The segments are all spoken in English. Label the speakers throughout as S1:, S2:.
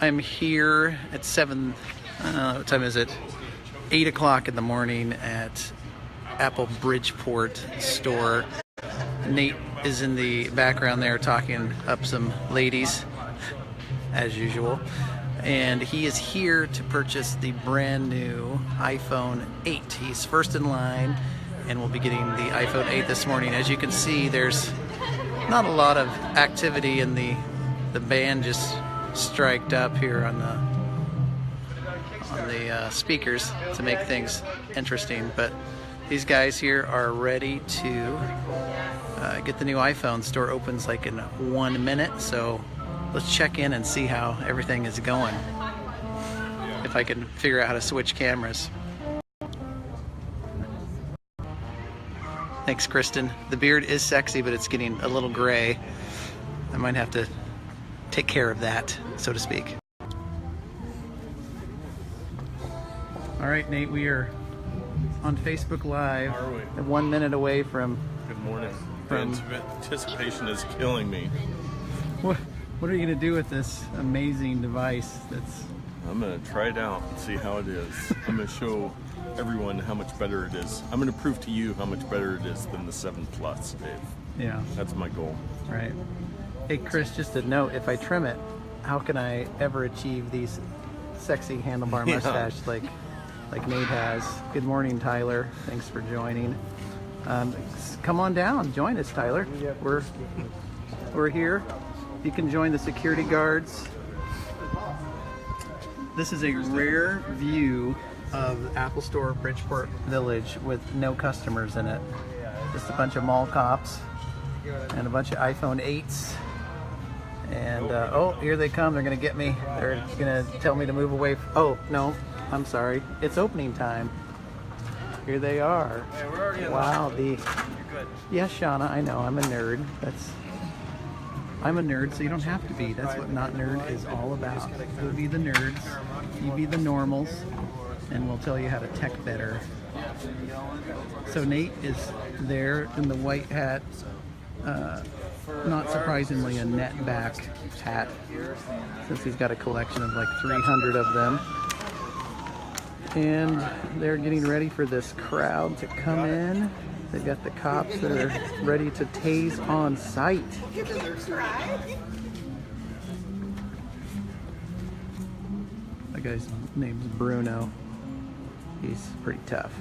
S1: I'm here at 7, what time is it? 8 o'clock in the morning at Apple Bridgeport store. Nate is in the background there talking up some ladies, as usual. And he is here to purchase the brand new iPhone 8. He's first in line, and we'll be getting the iPhone 8 this morning. As you can see, there's not a lot of activity, and the band just striked up here on the speakers to make things interesting. But these guys here are ready to get the new iPhone. Store opens like in 1 minute, so let's check in and see how everything is going. If I can figure out how to switch cameras. Thanks, Kristen. The beard is sexy, but it's getting a little gray. I might have to take care of that, so to speak. All right, Nate, we are on Facebook Live.
S2: Are we?
S1: 1 minute away from...
S2: Good morning. The anticipation is killing me.
S1: What are you going to do with this amazing device that's...
S2: I'm going to try it out and see how it is. I'm going to show everyone how much better it is. I'm going to prove to you how much better it is than the 7 Plus, Dave.
S1: Yeah.
S2: That's my goal.
S1: Right. Hey, Chris, just a note, if I trim it, how can I ever achieve these sexy handlebar mustache like Nate has? Good morning, Tyler. Thanks for joining. Come on down. Join us, Tyler. We're here. You can join the security guards. This is a rare view of Apple Store Bridgeport Village with no customers in it. Just a bunch of mall cops and a bunch of iPhone 8s. And oh, here they come. They're gonna get me. They're gonna tell me to move away. Oh no, I'm sorry. It's opening time. Here they are.
S3: Hey, we're already
S1: wow.
S3: You're good.
S1: Yes, Shauna. I know. I'm a nerd. I'm a nerd, so you don't have to be. That's what Not Nerd is all about. We'll be the nerds. You be the normals, and we'll tell you how to tech better. So Nate is there in the white hat. Not surprisingly, a net back hat, since he's got a collection of like 300 of them. And they're getting ready for this crowd to come in. They've got the cops that are ready to tase on sight. That guy's name's Bruno. He's pretty tough.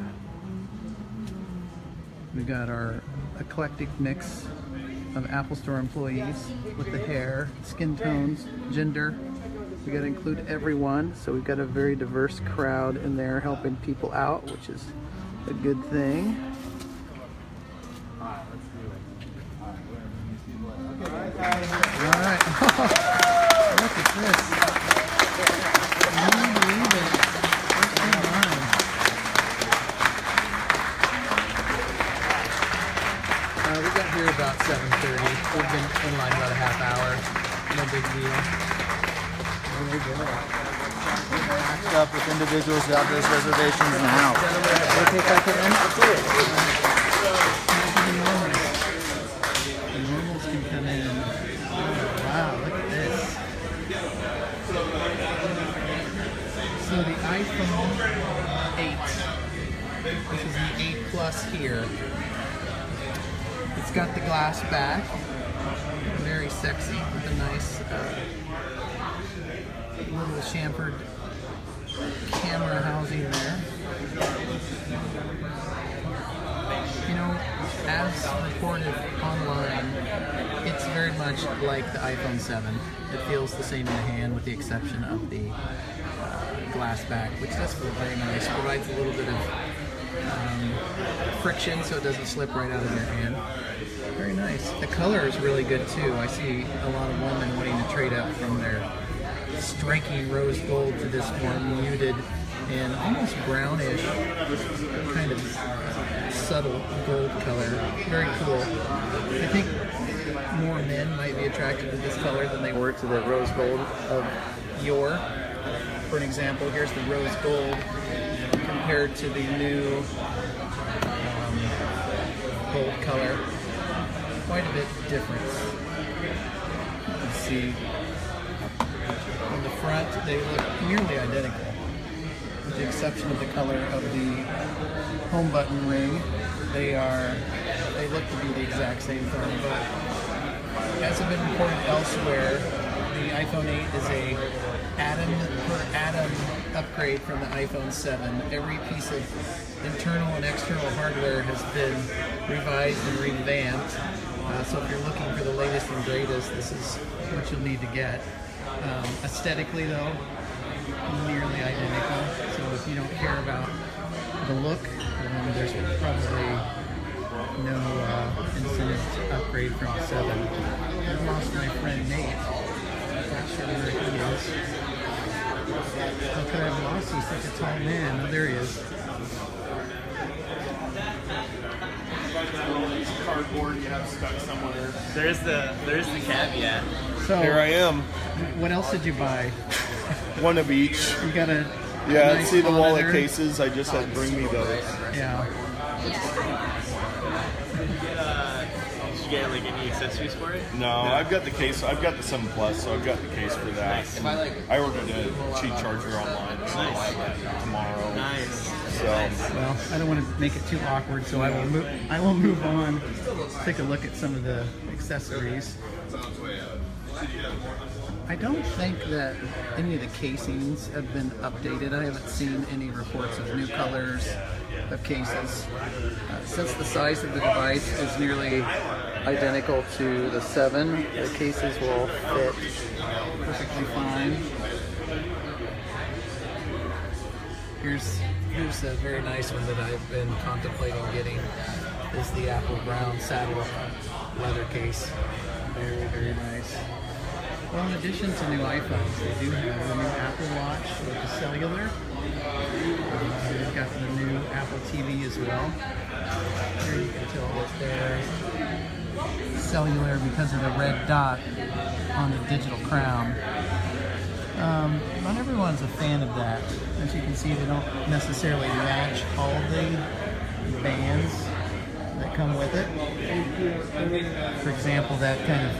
S1: We got our eclectic mix of Apple Store employees with the hair, skin tones, gender. We got to include everyone, so we've got a very diverse crowd in there helping people out, which is a good thing. All right. Look at this. Can you believe it? First in line. We got here about 7:30. We've been in line about a half hour. No big deal.
S3: Packed up with individuals without those reservations in the house.
S1: Okay, if I can in? The normals can come in. Wow, look at this. So the iPhone 8. This is the 8 Plus here. It's got the glass back. Very sexy with a nice little chamfered camera housing there. You know, as reported online, it's very much like the iPhone 7. It feels the same in the hand with the exception of the glass back, which does feel very nice. Provides a little bit of friction so it doesn't slip right out of your hand. Very nice. The color is really good too. I see a lot of women wanting to trade up from their striking rose gold to this more muted and almost brownish kind of subtle gold color. Very cool. I think more men might be attracted to this color than they were to the rose gold of yore. For an example, here's the rose gold compared to the new gold color. Quite a bit different. You can see on the front, they look nearly identical, with the exception of the color of the home button ring. They look to be the exact same thing, but as have been reported elsewhere, the iPhone 8 is a atom upgrade from the iPhone 7. Every piece of internal and external hardware has been revised and revamped. So if you're looking for the latest and greatest, this is what you'll need to get. Aesthetically, though, nearly identical. So if you don't care about the look, then there's probably no incentive to upgrade from the 7. I lost my friend Nate. Not sure where he is. How could I have lost? He's such a tall man. Oh, there he is.
S4: Cardboard you have stuck somewhere. There's the caveat.
S1: So
S2: Here I am.
S1: what else did you buy?
S2: One of each.
S1: You got a
S2: Yeah,
S1: nice
S2: see the wallet
S1: monitor?
S2: cases? I just had bring me those.
S1: Yeah.
S4: Did you get like any accessories for it?
S2: No, I've got the case. I've got the 7 Plus, so I've got the case for that. I ordered a cheap charger online, so I'll have that tomorrow.
S4: Nice.
S2: So
S1: Well, I don't want to make it too awkward, so I will move on. Take a look at some of the accessories. I don't think that any of the casings have been updated. I haven't seen any reports of new colors of cases. Since the size of the device is nearly identical to the 7, the cases will fit perfectly fine. Here's a very nice one that I've been contemplating getting, is the Apple Brown saddle leather case. Very, very nice. Well, in addition to new iPhones, they do have the new Apple Watch with the cellular. They've got the new Apple TV as well. Here you can tell that they're cellular because of the red dot on the digital crown. Not everyone's a fan of that. As you can see, they don't necessarily match all the bands that come with it. For example, that kind of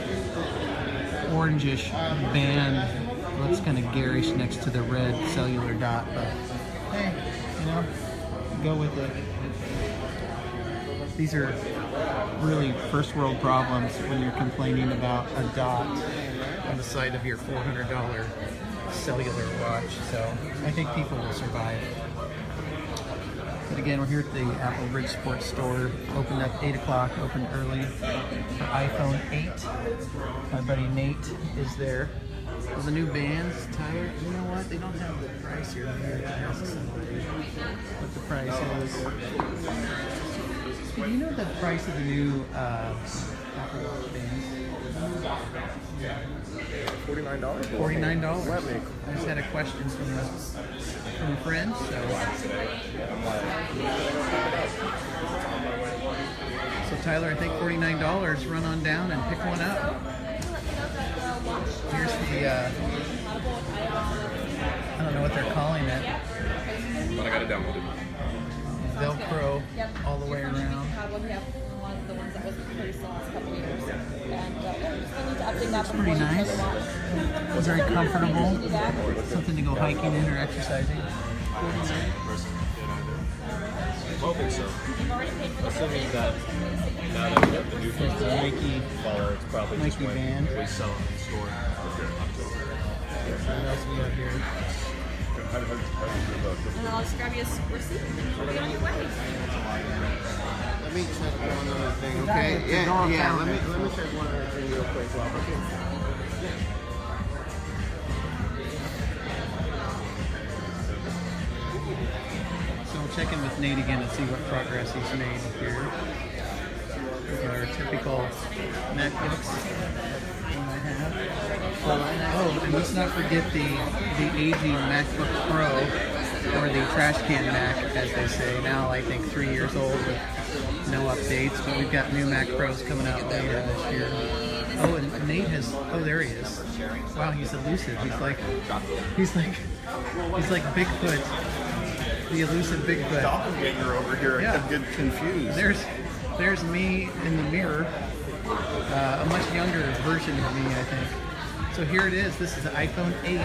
S1: orangish band looks kind of garish next to the red cellular dot, but hey, go with it. These are really first world problems when you're complaining about a dot on the side of your $400 cellular watch, so I think people will survive. But again, we're here at the Apple Bridgeport store, opened up 8 o'clock, opened early for iPhone 8. My buddy Nate is there. Well, the new bands, Tyler, you know what? They don't have the price here. Maybe I can ask somebody what the price is. Do you know the price of the new Apple Watch bands?
S2: $49.
S1: $49. I just had a question from a friend, so Tyler, I think $49. Run on down and pick one up. Here's the I don't know what they're calling it.
S5: But I got it downloaded.
S1: Velcro all the way around. It's pretty nice. Very comfortable. Something to go hiking in or exercising.
S5: I think so. Assuming that now that we have the new
S1: There's the Nike
S5: it's probably just
S1: Nike
S5: when
S1: band.
S5: we sell them in the store.
S1: What else we got here?
S6: And I'll just grab you a receipt and you'll be on your way.
S3: Let me check one other thing,
S1: Okay,
S3: okay?
S1: it's a
S3: Yeah,
S1: door
S3: yeah.
S1: counter.
S3: Let me check one other thing real quick.
S1: So we'll check in with Nate again and see what progress he's made here. These are our typical MacBooks that I have. Oh, and let's not forget the aging MacBook Pro, or the trash can Mac, as they say. Now I think 3 years old with no updates, but we've got new Mac Pros coming out later this year. Oh, and Nate has. Oh, there he is. Wow, he's elusive. He's like Bigfoot. The elusive Bigfoot.
S2: Doppelganger over here.
S1: Yeah.
S2: I kept getting confused.
S1: There's me in the mirror. A much younger version of me, I think. So here it is. This is the iPhone 8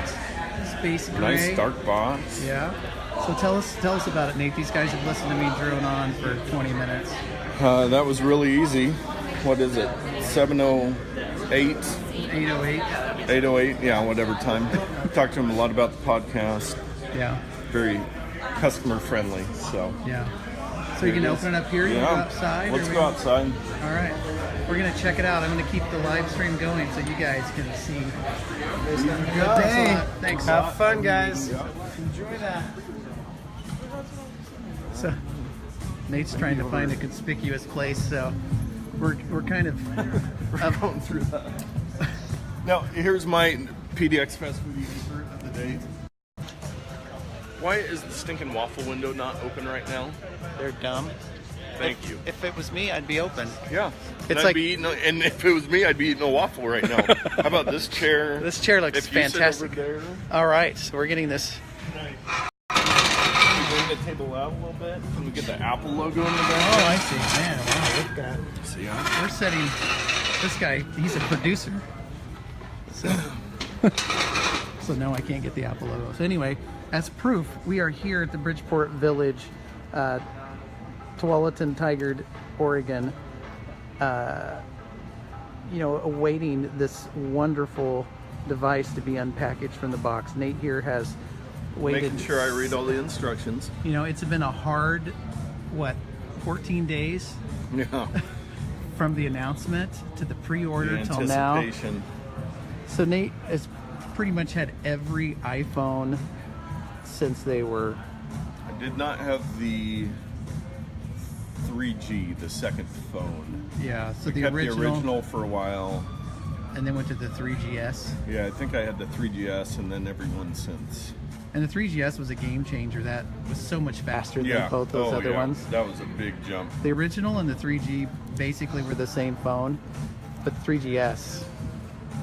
S1: Space Gray.
S2: Nice dark box.
S1: Yeah. So tell us about it, Nate. These guys have listened to me drone on for 20 minutes.
S2: That was really easy. What is it? 7:08.
S1: 808.
S2: 8:08. Yeah, whatever time. Talked to him a lot about the podcast.
S1: Yeah.
S2: Very customer friendly. So.
S1: Yeah. So you can open it up here. You can go outside.
S2: Let's go outside.
S1: All right. We're gonna check it out. I'm gonna keep the live stream going so you guys can see. Thanks.
S4: Have fun, guys.
S1: Enjoy that. So Nate's trying to find a conspicuous place, so we're kind of
S2: Going through that. Now, here's my PDX Fest Food of the day. Why is the stinking waffle window not open right now?
S1: they're dumb.
S2: Thank you.
S1: If it was me, I'd be open.
S2: Yeah.
S1: It's
S2: I'd
S1: like-
S2: be eating, and if it was me, I'd be eating a waffle right now. How about this chair?
S1: This chair looks
S2: If you sit
S1: fantastic.
S2: over there,
S1: All right, so we're getting this.
S2: bring the table out a little bit. Can we get the Apple logo in the back?
S1: Oh, I see. Man, wow, look at that.
S2: See that?
S1: We're setting this guy. He's a producer. So, so no, I can't get the Apple logo. So anyway, as proof, we are here at the Bridgeport Village, Tualatin, Tigard, Oregon. Awaiting this wonderful device to be unpackaged from the box. Nate here has waited.
S2: Making sure I read all the instructions.
S1: It's been a hard, 14 days
S2: Yeah.
S1: from the announcement to the pre-order
S2: The
S1: till now.
S2: anticipation.
S1: So Nate has pretty much had every iPhone since they were.
S2: I did not have the 3G, the second phone.
S1: Yeah. So
S2: I
S1: the
S2: kept
S1: original,
S2: for a while.
S1: and then went to the 3GS.
S2: Yeah, I think I had the 3GS and then every one since.
S1: And the 3GS was a game changer. That was so much faster
S2: Yeah.
S1: than both those other ones.
S2: That was a big jump.
S1: The original and the 3G basically were the same phone, but the 3GS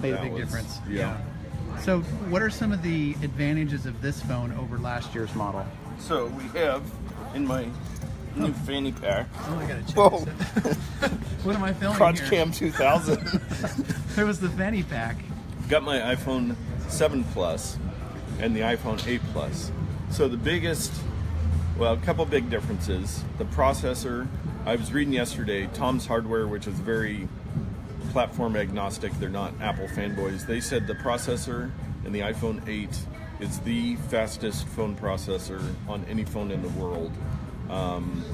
S1: made a
S2: That
S1: big
S2: was-
S1: difference.
S2: yeah.
S1: So what are some of the advantages of this phone over last year's model?
S2: So we have in my new fanny pack.
S1: Oh, I gotta check
S2: Whoa.
S1: this out. What am I filming
S2: Crotch
S1: here?
S2: Cam 2000.
S1: There was the fanny pack.
S2: Got my iPhone 7 Plus and the iPhone 8 Plus. So the biggest, a couple big differences. The processor, I was reading yesterday, Tom's Hardware, which is very platform agnostic, they're not Apple fanboys. They said the processor in the iPhone 8 is the fastest phone processor on any phone in the world.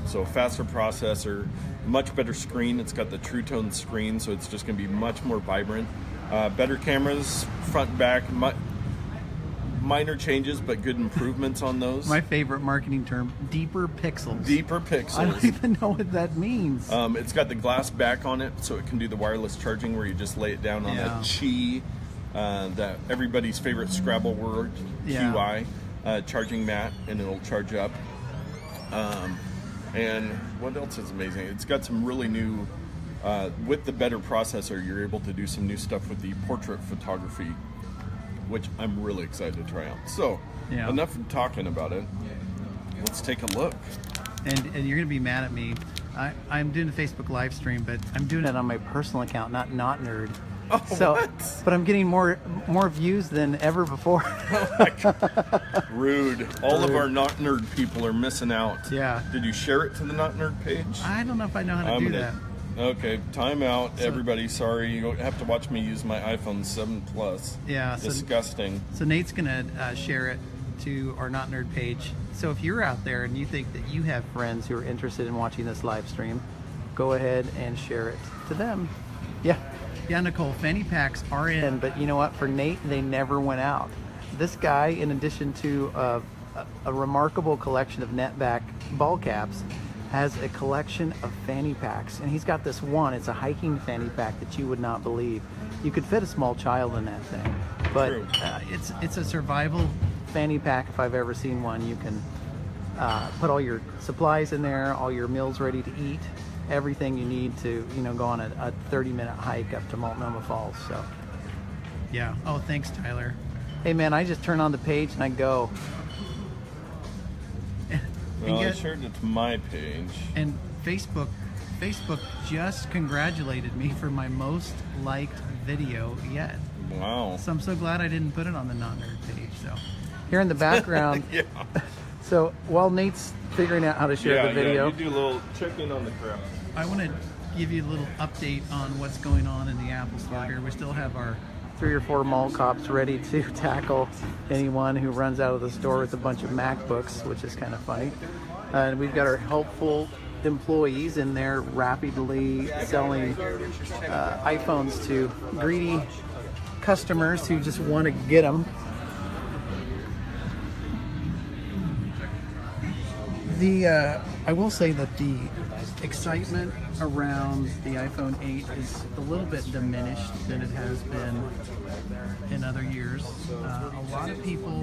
S2: So faster processor, much better screen. It's got the True Tone screen, so it's just going to be much more vibrant. Better cameras, front and back. Minor changes, but good improvements on those.
S1: My favorite marketing term, deeper pixels.
S2: Deeper
S1: I don't
S2: pixels.
S1: even know what that means.
S2: It's got the glass back on it, so it can do the wireless charging where you just lay it down on
S1: Yeah.
S2: that Qi, that everybody's favorite Scrabble word,
S1: Yeah.
S2: QI, charging mat, and it'll charge up. And what else is amazing? It's got some really new, with the better processor, you're able to do some new stuff with the portrait photography, which I'm really excited to try out. So,
S1: Yeah.
S2: enough of talking about it. Let's take a look.
S1: And you're gonna be mad at me. I'm doing a Facebook live stream, but I'm doing it on my personal account, not Nerd.
S2: Oh,
S1: So,
S2: what?
S1: but I'm getting more views than ever before.
S2: Rude. All of our Not Nerd people are missing out.
S1: Yeah.
S2: Did you share it to the Not Nerd page?
S1: I don't know if I know how to
S2: I'm
S1: do
S2: gonna-
S1: that.
S2: Okay, time out,
S1: So-
S2: everybody. Sorry, you have to watch me use my iPhone 7 Plus.
S1: Yeah.
S2: Disgusting.
S1: So Nate's gonna share it to our Not Nerd page. So if you're out there and you think that you have friends who are interested in watching this live stream, go ahead and share it to them. Yeah. Yeah, Nicole, fanny packs are in, but you know what? For Nate, they never went out. This guy, in addition to a remarkable collection of netback ball caps, has a collection of fanny packs. And he's got this one, it's a hiking fanny pack that you would not believe. You could fit a small child in that thing. But
S2: True.
S1: it's a survival fanny pack if I've ever seen one. You can put all your supplies in there, all your meals ready to eat, everything you need to go on a 30-minute hike up to Multnomah Falls. So yeah. Oh, thanks, Tyler. Hey man, I just turn on the page and I go.
S2: Well, I shared it to my page.
S1: And Facebook just congratulated me for my most liked video yet.
S2: Wow.
S1: So I'm so glad I didn't put it on the Not Nerd page. So here in the background,
S2: Yeah.
S1: so while Nate's figuring out how to share the video,
S2: you do a little check in on the crowd.
S1: I want to give you a little update on what's going on in the Apple Store here. We still have our 3 or 4 mall cops ready to tackle anyone who runs out of the store with a bunch of MacBooks, which is kind of funny. And we've got our helpful employees in there rapidly selling iPhones to greedy customers who just want to get them. I will say that the excitement around the iPhone 8 is a little bit diminished than it has been in other years. A lot of people,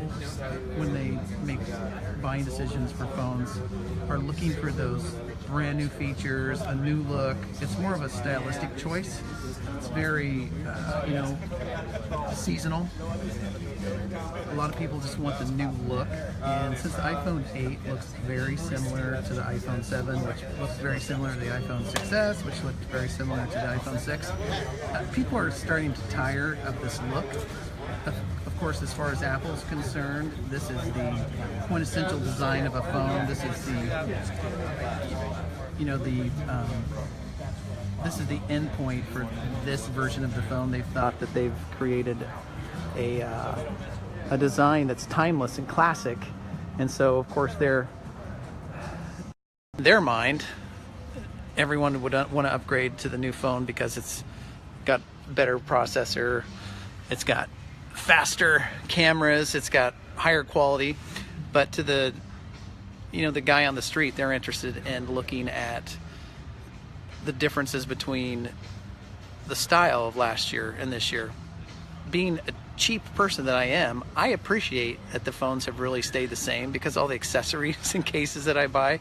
S1: when they make buying decisions for phones, are looking for those brand new features, a new look. It's more of a stylistic choice. It's very, seasonal. A lot of people just want the new look, and since the iPhone 8 looks very similar to the iPhone 7, which looks very similar to the iPhone 6s, which looked very similar to the iPhone 6, people are starting to tire of this look. Of course, as far as Apple's concerned, this is the quintessential design of a phone. This is this is the end point for this version of the phone. They've thought that they've created a design that's timeless and classic, and so of course in their mind, everyone would want to upgrade to the new phone because it's got better processor, it's got faster cameras, it's got higher quality. But to the guy on the street, they're interested in looking at the differences between the style of last year and this year. Being a cheap person that I am, I appreciate that the phones have really stayed the same, because all the accessories and cases that I buy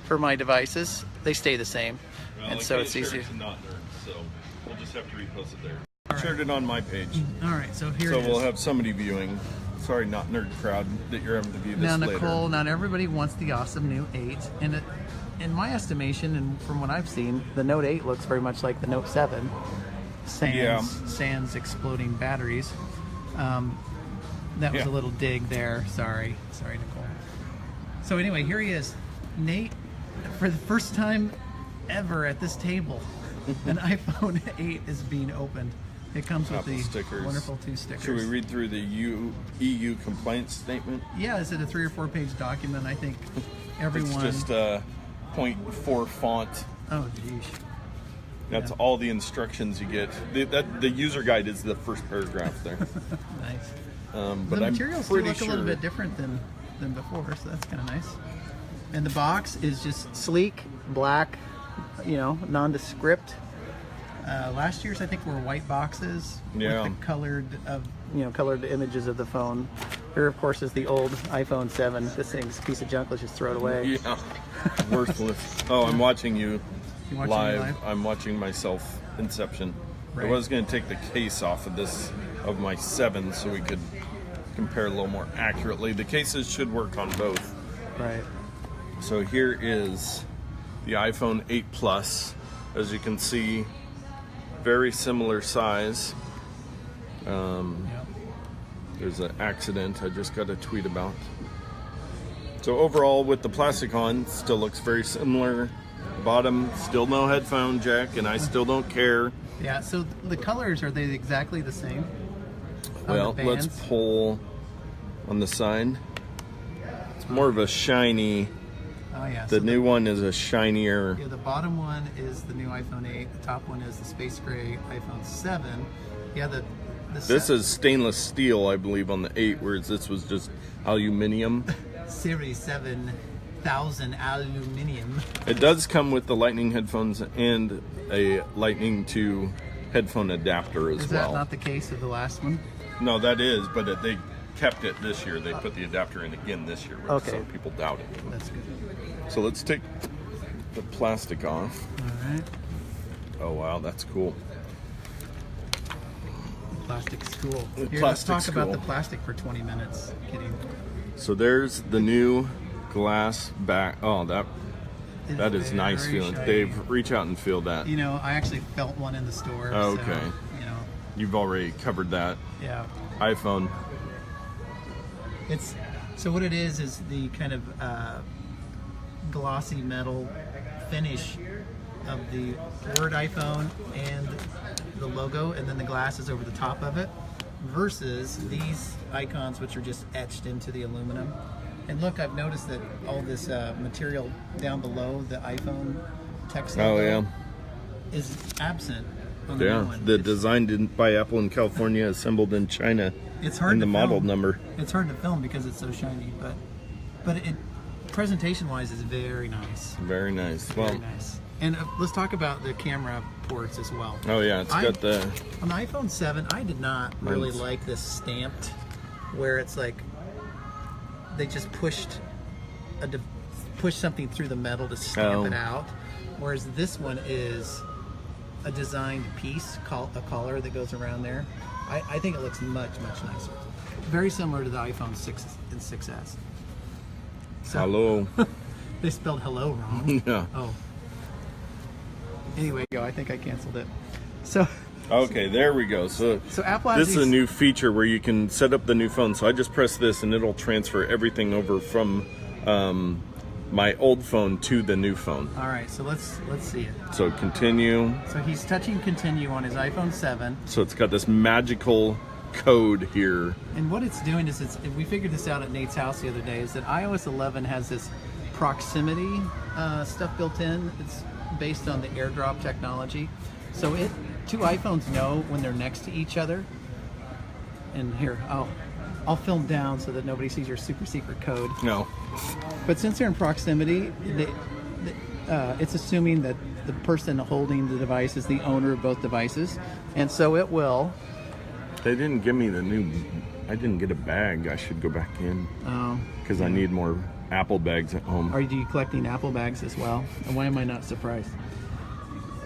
S1: for my devices, they stay the same.
S2: Well,
S1: and so it's easier.
S2: Not nerd, so we'll just have to repost it there. I shared it on my page.
S1: All right, so here
S2: So
S1: it is.
S2: we'll have somebody viewing. Sorry, not nerd crowd, that you're having to view this
S1: Now,
S2: later.
S1: Nicole, not everybody wants the awesome new 8, and in my estimation, and from what I've seen, the Note 8 looks very much like the Note 7. Sans exploding batteries. That was a little dig there. Sorry, Nicole. So anyway, here he is, Nate, for the first time ever at this table. An iPhone 8 is being opened. It comes with
S2: Apple
S1: the
S2: stickers.
S1: wonderful 2 stickers.
S2: Should we read through the EU complaint statement?
S1: Yeah, is it a 3 or 4 page document? I think everyone.
S2: It's just a 0.4 font.
S1: Oh, geez.
S2: That's all the instructions you get. The user guide is the first paragraph there.
S1: Nice.
S2: But
S1: The
S2: I'm
S1: materials do
S2: pretty
S1: look a little bit different than before, so that's kind of nice. And the box is just sleek, black, nondescript. Last year's, I think, were white boxes with the colored images of the phone. Here, of course, is the old iPhone 7. This thing's a piece of junk. Let's just throw it away.
S2: Yeah, worthless. Oh, I'm watching you
S1: watching
S2: live.
S1: me live?
S2: I'm watching myself Inception.
S1: Right.
S2: I was going to take the case off of my 7 so we could compare a little more accurately. The cases should work on both.
S1: Right.
S2: So here is the iPhone 8 Plus. As you can see, very similar size. There's an accident I just got a tweet about. So overall, with the plastic on, still looks very similar. Bottom, still no headphone jack, and I still don't care.
S1: Yeah, so the colors, are they exactly the same?
S2: Well, let's pull on the side. It's more of a shiny.
S1: Oh, yeah.
S2: The new one is a shinier.
S1: Yeah, the bottom one is the new iPhone 8. The top one is the space gray iPhone 7. Yeah,
S2: This is stainless steel, I believe, on the 8, whereas this was just aluminum.
S1: Series 7000 aluminum.
S2: It does come with the Lightning headphones and a Lightning to headphone adapter as well.
S1: Is that not the case of the last one?
S2: No, that is, but they kept it this year. They put the adapter in again this year,
S1: Okay.
S2: so people doubt it.
S1: That's good.
S2: So let's take the plastic off.
S1: All right.
S2: Oh wow, that's cool.
S1: Plastic's cool. Here, let's
S2: Plastic's
S1: talk about
S2: cool.
S1: the plastic for 20 minutes. Kidding.
S2: So there's the new glass back. Oh, that is nice
S1: very
S2: feeling.
S1: shiny.
S2: Dave, reach out and feel that.
S1: I actually felt one in the store.
S2: Oh, okay.
S1: So,
S2: You've already covered that.
S1: Yeah.
S2: iPhone.
S1: So what it is the kind of glossy metal finish of the word iPhone and the logo, and then the glass is over the top of it, versus these icons which are just etched into the aluminum. And look, I've noticed that all this material down below the iPhone text logo is absent on the new one.
S2: The design by Apple in California, assembled in China.
S1: It's hard
S2: and
S1: to
S2: the model
S1: film.
S2: number.
S1: It's hard to film because it's so shiny, but it presentation-wise is very nice.
S2: Very nice. Well,
S1: Very nice. And let's talk about the camera ports as well.
S2: oh yeah, it's got the.
S1: On the iPhone 7, I did not really
S2: Mine's-
S1: like this stamped, where it's like they just pushed something through the metal to stamp it out, whereas this one is a designed piece, a collar that goes around there. I think it looks much nicer. Very similar to the iPhone 6 and 6S. So,
S2: Hello.
S1: they spelled hello wrong.
S2: Yeah.
S1: Oh. Anyway, I think I canceled it. So
S2: Okay, there we go. So
S1: Apple has
S2: this is a
S1: these-
S2: new feature where you can set up the new phone. So I just press this and it'll transfer everything over from my old phone to the new phone.
S1: All right, so let's see it.
S2: So continue.
S1: So he's touching continue on his iPhone 7,
S2: So it's got this magical code here.
S1: and what it's doing is we figured this out at Nate's house the other day, is that iOS 11 has this proximity stuff built in. It's based on the AirDrop technology. So two iPhones know when they're next to each other. And here, I'll film down so that nobody sees your super secret code.
S2: No.
S1: But since they're in proximity, it's assuming that the person holding the device is the owner of both devices, and so it will.
S2: They didn't give me the new. I didn't get a bag. I should go back in because I need more Apple bags at home.
S1: Are you collecting Apple bags as well? And why am I not surprised?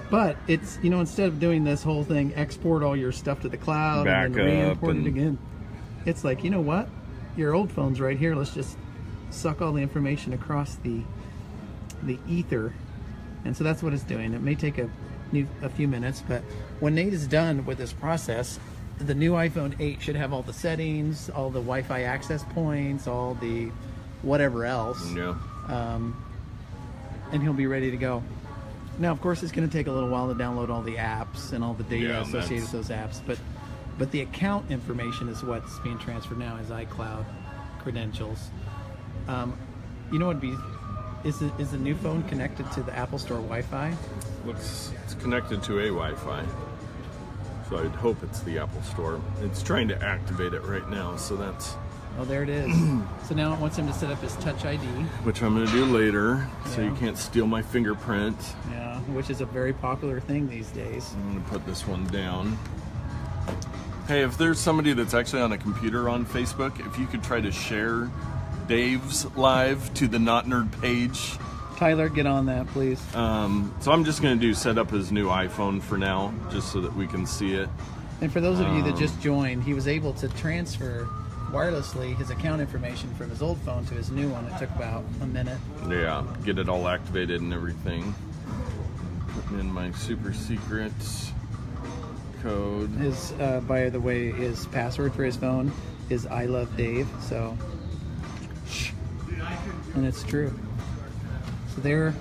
S1: But it's, instead of doing this whole thing, export all your stuff to the cloud and then re-import it again. It's like, you know what? Your old phone's right here. Let's just suck all the information across the ether. And so that's what it's doing. It may take a few minutes, but when Nate is done with this process, the new iPhone 8 should have all the settings, all the Wi-Fi access points, all the whatever else.
S2: Yeah.
S1: And he'll be ready to go. Now, of course, it's going to take a little while to download all the apps and all the data associated with those apps, but the account information is what's being transferred now as iCloud credentials. You know what is the new phone connected to the Apple Store Wi-Fi?
S2: It's connected to a Wi-Fi. So I'd hope it's the Apple Store. It's trying to activate it right now, so that's...
S1: Oh, there it is. So now it wants him to set up his Touch ID.
S2: Which I'm going to do later, so you
S1: Yeah.
S2: can't steal my fingerprint.
S1: Yeah, which is a very popular thing these days.
S2: I'm going to put this one down. Hey, if there's somebody that's actually on a computer on Facebook, if you could try to share Dave's live to the Not Nerd page.
S1: Tyler, get on that, please.
S2: So I'm just going to set up his new iPhone for now, just so that we can see it.
S1: And for those of you that just joined, he was able to transfer wirelessly his account information from his old phone to his new one. It took about a minute.
S2: Yeah, get it all activated and everything. Putting in my super secret code.
S1: His, by the way, his password for his phone is I love Dave. So, and it's true. So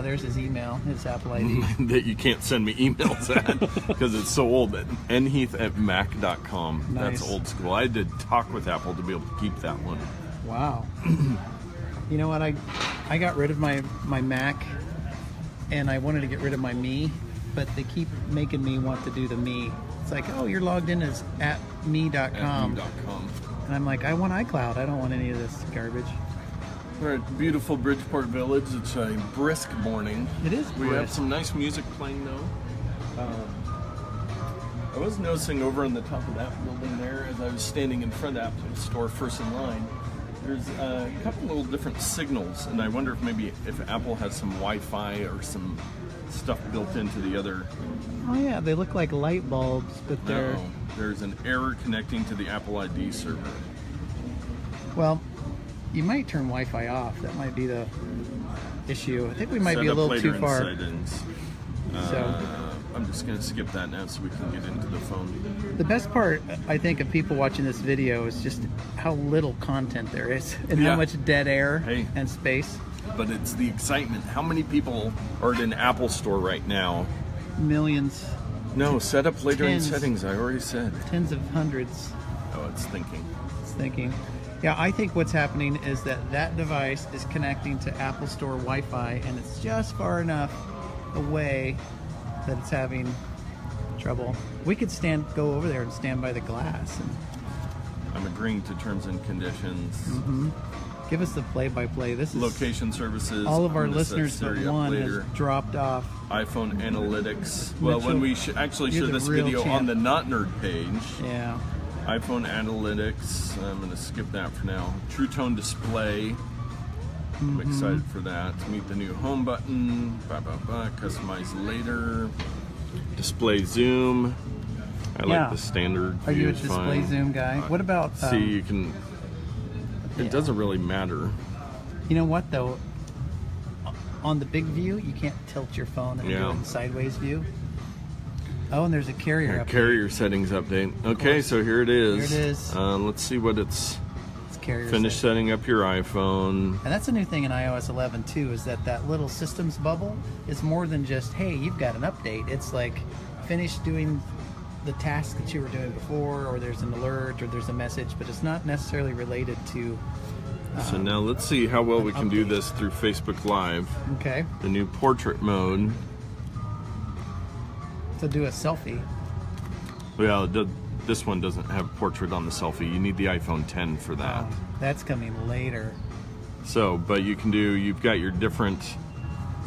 S1: there's his email, his Apple ID.
S2: That you can't send me emails at because it's so old. nheath@mac.com.
S1: Nice.
S2: That's old school. I had to talk with Apple to be able to keep that one.
S1: Wow. You know what? I got rid of my Mac, and I wanted to get rid of my Me, but they keep making me want to do the Me. It's like, oh, you're logged in as @me.com. And I'm like, I want iCloud. I don't want any of this garbage.
S2: We're at beautiful Bridgeport Village. It's a brisk morning.
S1: It is
S2: We have
S1: brisk.
S2: some nice music playing though. I was noticing over on the top of that building there, as I was standing in front of the Apple Store first in line, there's a couple little different signals, and I wonder if Apple has some Wi-Fi or some stuff built into the other.
S1: Oh yeah, they look like light bulbs, but they're
S2: No, there's an error connecting to the Apple ID server.
S1: well. You might turn Wi-Fi off. That might be the issue. I think we might
S2: Set
S1: be a
S2: up
S1: little
S2: later
S1: too
S2: in
S1: far.
S2: settings.
S1: So
S2: I'm just going to skip that now so we can get into the phone.
S1: The best part, I think, of people watching this video is just how little content there is and how much dead air and space.
S2: But it's the excitement. How many people are at an Apple store right now?
S1: Millions.
S2: No, set up later
S1: Tens.
S2: in settings, I already said.
S1: Tens of hundreds.
S2: Oh, it's thinking.
S1: It's thinking. Yeah, I think what's happening is that device is connecting to Apple Store Wi-Fi, and it's just far enough away that it's having trouble. We could go over there and stand by the glass. And
S2: I'm agreeing to terms and conditions.
S1: give us the play-by-play. This is
S2: Location services.
S1: all of our
S2: I'm gonna set
S1: listeners but
S2: Siri up
S1: one
S2: later.
S1: has dropped off.
S2: iPhone analytics. Well,
S1: Mitchell,
S2: when we actually
S1: you're
S2: share
S1: the
S2: this
S1: real
S2: video
S1: champ.
S2: on the Not Nerd page,
S1: Yeah.
S2: iPhone analytics. I'm going to skip that for now. True Tone display. I'm excited for that. Meet the new home button. Customize later. Display zoom. I
S1: Yeah.
S2: like the standard.
S1: Are you a
S2: view, it's
S1: display
S2: fine.
S1: zoom guy? What about
S2: See, you can. It
S1: yeah.
S2: doesn't really matter.
S1: You know what though? On the big view, you can't tilt your phone and do it in sideways view. Oh, and there's a carrier update.
S2: Carrier settings update. Okay, so here it is.
S1: Here it is.
S2: Let's see what it's.
S1: Carrier
S2: Finish
S1: setting.
S2: setting up your iPhone.
S1: And that's a new thing in iOS 11 too, is that little systems bubble is more than just, hey, you've got an update. It's like, finish doing the task that you were doing before, or there's an alert, or there's a message, but it's not necessarily related to...
S2: So now let's see how well we can do
S1: update.
S2: this through Facebook Live.
S1: Okay.
S2: The new portrait mode.
S1: So do a selfie.
S2: Well, this one doesn't have portrait on the selfie. You need the iPhone 10 for that.
S1: That's coming later.
S2: So, but you can do, you've got your different,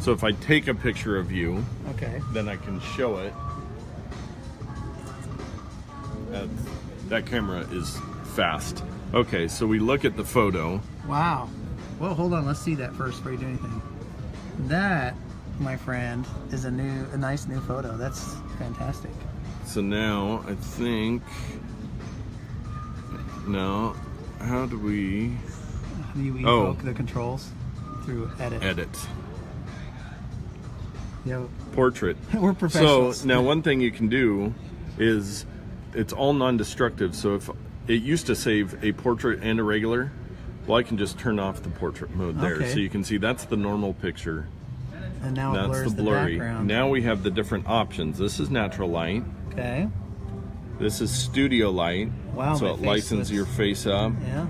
S2: so if I take a picture of you,
S1: Okay.
S2: then I can show it. That camera is fast. Okay, so we look at the photo.
S1: Wow. Well, hold on. Let's see that first before you do anything. That, my friend, is a nice new photo. That's fantastic.
S2: So now I think, now, how do we?
S1: How do you evoke the controls? Through edit.
S2: Edit.
S1: Yep.
S2: Portrait.
S1: We're professionals.
S2: So now one thing you can do is, it's all non-destructive. So if it used to save a portrait and a regular, well, I can just turn off the portrait mode there.
S1: Okay.
S2: So you can see that's the normal picture.
S1: And now it
S2: That's
S1: blurs
S2: the blurry.
S1: background.
S2: Now we have the different options. This is natural light.
S1: Okay.
S2: This is studio light.
S1: Wow,
S2: So
S1: my
S2: it
S1: face
S2: lightens
S1: looks-
S2: your face up.
S1: Yeah.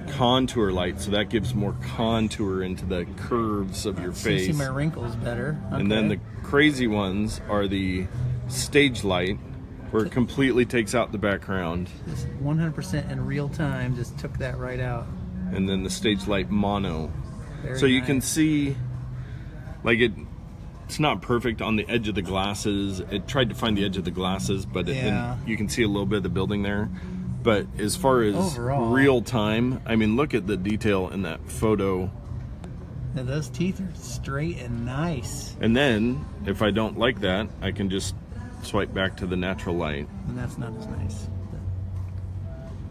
S2: Contour light, so that gives more contour into the curves of your
S1: So you
S2: face.
S1: see my wrinkles better. Okay.
S2: And then the crazy ones are the stage light, where it completely takes out the background.
S1: Just 100% in real time just took that right out.
S2: And then the stage light mono.
S1: Very
S2: So you can
S1: nice.
S2: see, like it's not perfect on the edge of the glasses. It tried to find the edge of the glasses, but you can see a little bit of the building there. But as far as
S1: Overall,
S2: real time, I mean, look at the detail in that photo.
S1: Now, those teeth are straight and nice.
S2: And then, if I don't like that, I can just swipe back to the natural light.
S1: And that's not as nice.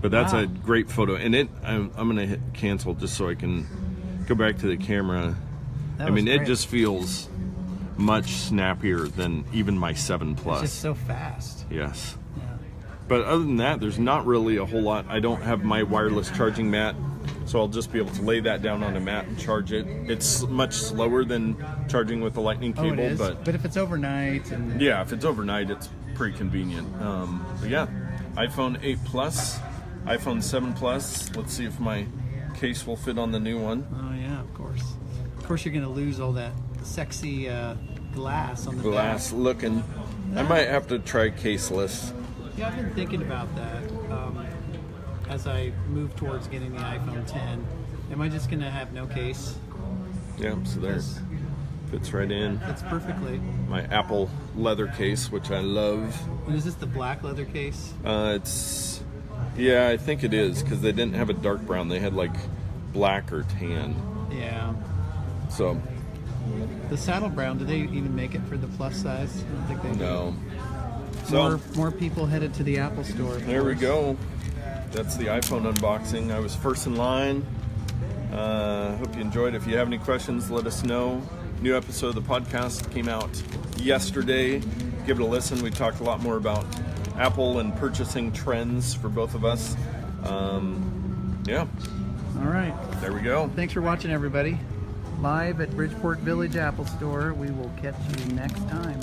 S2: But that's
S1: Wow.
S2: a great photo. And I'm going to hit cancel just so I can go back to the camera.
S1: That
S2: I mean,
S1: was
S2: it
S1: great.
S2: just feels much snappier than even my 7 Plus.
S1: It's just so fast.
S2: Yes.
S1: Yeah.
S2: But other than that, there's not really a whole lot. I don't have my wireless charging mat, so I'll just be able to lay that down on a mat and charge it. It's much slower than charging with a lightning
S1: Oh,
S2: cable,
S1: it is.
S2: but
S1: if it's overnight and
S2: yeah, if it's overnight, it's pretty convenient. But yeah, iPhone 8 Plus, iPhone 7 Plus. Let's see if my case will fit on the new one.
S1: oh yeah, of course. Of course, you're gonna lose all that sexy glass on the
S2: Glass
S1: back.
S2: looking. I might have to try caseless.
S1: Yeah, I've been thinking about that as I move towards getting the iPhone 10. Am I just gonna have no case?
S2: Yeah, so there, fits right in.
S1: That's perfectly.
S2: My Apple leather case, which I love.
S1: And is this the black leather case?
S2: Yeah, I think it is, because they didn't have a dark brown. They had like black or tan.
S1: Yeah.
S2: So,
S1: The saddle brown, do they even make it for the plus size? I don't think they do.
S2: no. So,
S1: More people headed to the Apple store. of
S2: there we
S1: course.
S2: go. That's the iPhone unboxing. I was first in line. Hope you enjoyed. If you have any questions, let us know. New episode of the podcast came out yesterday. Give it a listen. We talked a lot more about Apple and purchasing trends for both of us. Yeah,
S1: All right.
S2: there we go.
S1: Thanks for watching, everybody. Live at Bridgeport Village Apple Store. We will catch you next time.